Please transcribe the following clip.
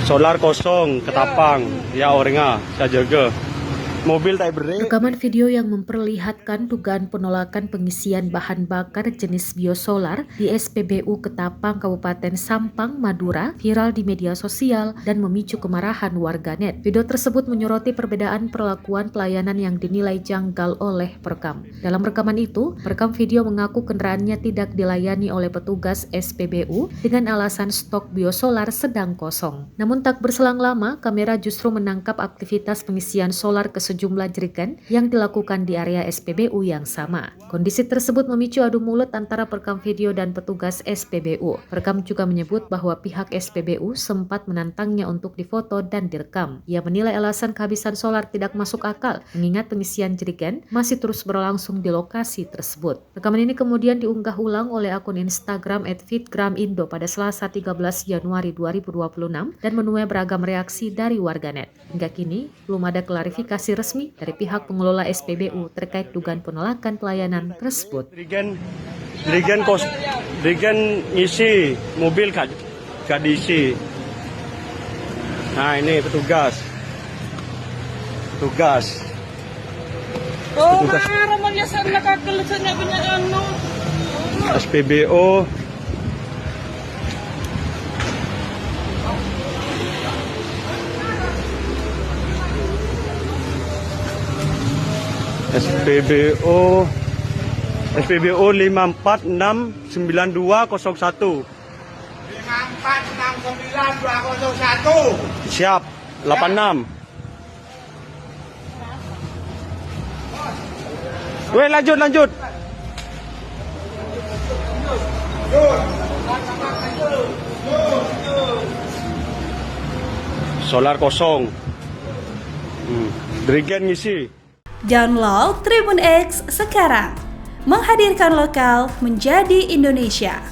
Solar kosong, ketapang, ya orangnya, saya jaga. Mobil tak break. Rekaman video yang memperlihatkan dugaan penolakan pengisian bahan bakar jenis biosolar di SPBU Ketapang Kabupaten Sampang, Madura viral di media sosial dan memicu kemarahan warganet. Video tersebut menyoroti perbedaan perlakuan pelayanan yang dinilai janggal oleh perekam. Dalam rekaman itu, perekam video mengaku kendaraannya tidak dilayani oleh petugas SPBU dengan alasan stok biosolar sedang kosong. Namun tak berselang lama, kamera justru menangkap aktivitas pengisian solar ke sejumlah jerigen yang dilakukan di area SPBU yang sama. Kondisi tersebut memicu adu mulut antara perekam video dan petugas SPBU. Perekam juga menyebut bahwa pihak SPBU sempat menantangnya untuk difoto dan direkam. Ia menilai alasan kehabisan solar tidak masuk akal, mengingat pengisian jerigen masih terus berlangsung di lokasi tersebut. Rekaman ini kemudian diunggah ulang oleh akun Instagram @fitgramindo pada Selasa 13 Januari 2026 dan menuai beragam reaksi dari warganet. Hingga kini, belum ada klarifikasi resmi dari pihak pengelola SPBU terkait dugaan penolakan pelayanan tersebut. Dirigen ngisi, mobil gak diisi. Nah ini petugas. Oh, marah mo niya sa nakakalusan niya ano. SPBU. SPBU 5469201. 5469201. Siap, 86. Weh, lanjut. Solar kosong. Dirigen ngisi. Download Tribun X sekarang, menghadirkan lokal menjadi Indonesia.